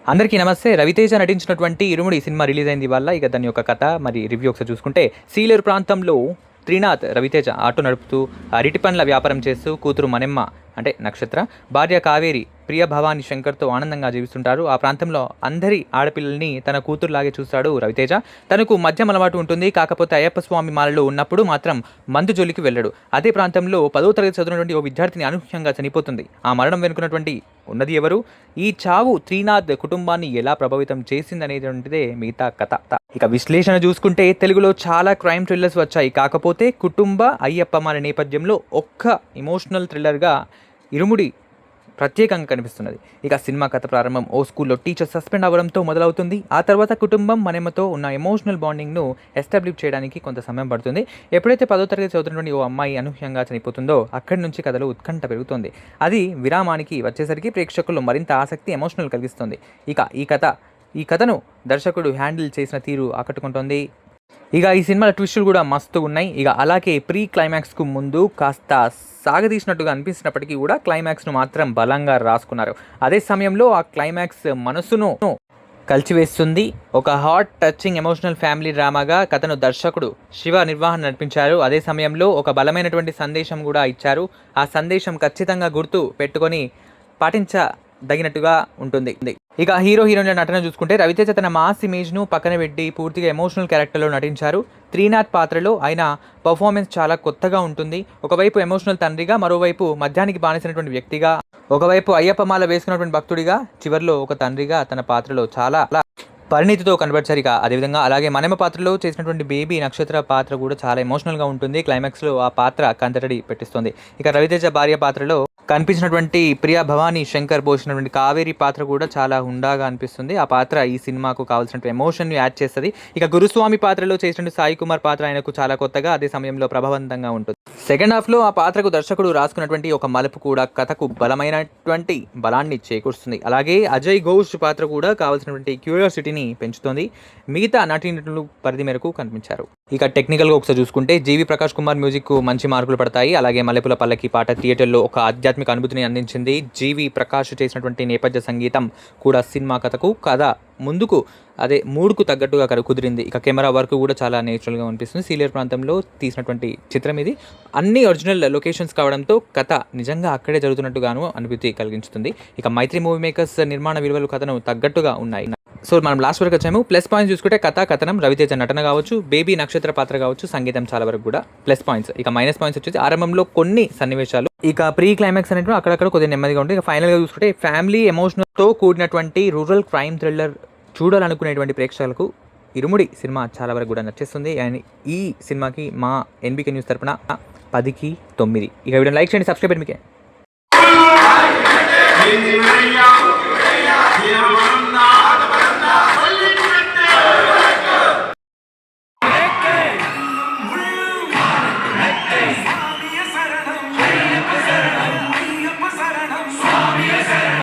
అందరికీ నమస్తే. రవితేజ నటించినటువంటి 'ఇరుముడి' సినిమా రిలీజ్ అయింది ఇవాళ. ఇక దాని యొక్క కథ మరి రివ్యూ ఒకసారి చూసుకుంటే, సీలేరు ప్రాంతంలో త్రినాథ్ రవితేజ ఆటో నడుపుతూ అరటి పండ్ల వ్యాపారం చేస్తూ కూతురు మణెమ్మ అంటే నక్షత్ర, భార్య కావేరి, ప్రియ భవాని శంకర్తో ఆనందంగా జీవిస్తుంటారు. ఆ ప్రాంతంలో అందరి ఆడపిల్లల్ని తన కూతురులాగే చూస్తాడు రవితేజ. తనకు మద్యం అలవాటు ఉంటుంది. కాకపోతే అయ్యప్ప స్వామి మాలలో ఉన్నప్పుడు మాత్రం మందు జోలికి వెళ్ళడు. అదే ప్రాంతంలో 10వ తరగతి చదివినటువంటి ఓ విద్యార్థిని అనూహ్యంగా చనిపోతుంది. ఆ మరణం వెనుకున్నటువంటి ఉన్నది ఎవరు? ఈ చావు త్రినాథ్ కుటుంబాన్ని ఎలా ప్రభావితం చేసిందనేటువంటిదే మిగతా కథ. ఇక విశ్లేషణ చూసుకుంటే, తెలుగులో చాలా క్రైమ్ థ్రిల్లర్స్ వచ్చాయి. కాకపోతే కుటుంబ అయ్యప్పమాల నేపథ్యంలో ఒక్క ఎమోషనల్ థ్రిల్లర్గా 'ఇరుముడి' ప్రత్యేకంగా కనిపిస్తున్నది. ఇక సినిమా కథ ప్రారంభం ఓ స్కూల్లో టీచర్ సస్పెండ్ అవ్వడంతో మొదలవుతుంది. ఆ తర్వాత కుటుంబం మణెమ్మతో ఉన్న ఎమోషనల్ బాండింగ్ను ఎస్టాబ్లిష్ చేయడానికి కొంత సమయం పడుతుంది. ఎప్పుడైతే 10వ తరగతి చదువుతున్నటువంటి ఓ అమ్మాయి అనూహ్యంగా చనిపోతుందో అక్కడి నుంచి కథలో ఉత్కంఠ పెరుగుతుంది. అది విరామానికి వచ్చేసరికి ప్రేక్షకుల్లో మరింత ఆసక్తి, ఎమోషనల్ కలిగిస్తుంది. ఇక ఈ కథను దర్శకుడు హ్యాండిల్ చేసిన తీరు ఆకట్టుకుంటోంది. ఇక ఈ సినిమాల ట్విస్టులు కూడా మస్తు ఉన్నాయి. ఇక అలాగే ప్రీ క్లైమాక్స్కు ముందు కాస్త సాగదీసినట్టుగా అనిపిస్తున్నప్పటికీ కూడా క్లైమాక్స్ను మాత్రం బలంగా రాసుకున్నారు. అదే సమయంలో ఆ క్లైమాక్స్ మనసును కలిచివేస్తుంది. ఒక హార్ట్ టచింగ్ ఎమోషనల్ ఫ్యామిలీ డ్రామాగా కథను దర్శకుడు శివ నిర్వహణ నడిపించారు. అదే సమయంలో ఒక బలమైనటువంటి సందేశం కూడా ఇచ్చారు. ఆ సందేశం ఖచ్చితంగా గుర్తు పెట్టుకొని పాటించదగినట్టుగా ఉంటుంది. ఇక హీరో హీరోయిన్ల నటన చూసుకుంటే, రవితేజ తన మాస్ ఇమేజ్ను పక్కన పెట్టి పూర్తిగా ఎమోషనల్ క్యారెక్టర్లో నటించారు. త్రినాథ్ పాత్రలో ఆయన పర్ఫార్మెన్స్ చాలా కొత్తగా ఉంటుంది. ఒకవైపు ఎమోషనల్ తండ్రిగా, మరోవైపు మద్యానికి బానిసినటువంటి వ్యక్తిగా, ఒకవైపు అయ్యప్పమాల వేసుకున్నటువంటి భక్తుడిగా, చివరిలో ఒక తండ్రిగా తన పాత్రలో చాలా పరిణితితో కనబడిచారు. ఇక అదేవిధంగా అలాగే మణెమ్మ పాత్రలో చేసినటువంటి బేబీ నక్షత్ర పాత్ర కూడా చాలా ఎమోషనల్గా ఉంటుంది. క్లైమాక్స్లో ఆ పాత్ర కంటతడి పెట్టిస్తుంది. ఇక రవితేజ భార్య పాత్రలో కనిపించినటువంటి ప్రియ భవాని శంకర్ పోసినటువంటి కావేరి పాత్ర కూడా చాలా హుండాగా అనిపిస్తుంది. ఆ పాత్ర ఈ సినిమాకు కావాల్సినటువంటి ఎమోషన్ యాడ్ చేస్తుంది. ఇక గురుస్వామి పాత్రలో చేసినటువంటి సాయి కుమార్ పాత్ర ఆయనకు చాలా కొత్తగా, అదే సమయంలో ప్రభావవంతంగా ఉంటుంది. సెకండ్ హాఫ్లో ఆ పాత్రకు దర్శకుడు రాసుకున్నటువంటి ఒక మలుపు కూడా కథకు బలమైనటువంటి బలాన్ని చేకూరుస్తుంది. అలాగే అజయ్ ఘోష్ పాత్ర కూడా కావాల్సినటువంటి క్యూరియాసిటీని పెంచుతుంది. మిగతా నటీనటులు పరిధి మేరకు కనిపించారు. ఇక టెక్నికల్గా ఒకసారి చూసుకుంటే, జీవి ప్రకాష్ కుమార్ మ్యూజిక్ మంచి మార్కులు పడతాయి. అలాగే మల్లెపుల పల్లకి పాట థియేటర్లో ఒక ఆధ్యాత్మిక అనుభూతిని అందించింది. జీవి ప్రకాష్ చేసినటువంటి నేపథ్య సంగీతం కూడా సినిమా కథకు ముందుకు మూడుకు తగ్గట్టుగా కుదిరింది. ఇక కెమెరా వర్క్ కూడా చాలా నేచురల్గా అనిపిస్తుంది. సీలేరు ప్రాంతంలో తీసినటువంటి చిత్రం ఇది. అన్ని ఒరిజినల్ లొకేషన్స్ కావడంతో కథ నిజంగా అక్కడే జరుగుతున్నట్టుగాను అనుభూతి కలిగించుతుంది. ఇక మైత్రి మూవీ మేకర్స్ నిర్మాణ విలువలు కథను తగ్గట్టుగా ఉన్నాయి. సో మనం లాస్ట్ వరకు వచ్చాము. ప్లస్ పాయింట్స్ చూసుకుంటే, కథనం, రవితేజ నటన కావచ్చు, బేబీ నక్షత్ర పాత్ర కావచ్చు, సంగీతం చాలా వరకు కూడా ప్లస్ పాయింట్స్. ఇక మైనస్ పాయింట్స్ వచ్చేసి ఆరంభంలో కొన్ని సన్నివేశాలు, ఇక ప్రీ క్లైమాక్స్ అనేవి అక్కడక్కడ కొద్దిగా నెమ్మదిగా ఉంటుంది. ఇక ఫైనల్గా చూసుకుంటే, ఫ్యామిలీ ఎమోషనల్తో కూడినటువంటి రూరల్ క్రైమ్ థ్రిల్లర్ చూడాలనుకునేటువంటి ప్రేక్షకులకు 'ఇరుముడి' సినిమా చాలా వరకు కూడా నచ్చేస్తుంది. అండ్ ఈ సినిమాకి మా ఎన్బీకే న్యూస్ తరపున 10కి 9. ఇక వీడియో లైక్ చేయండి, సబ్స్క్రైబ్ మీకే.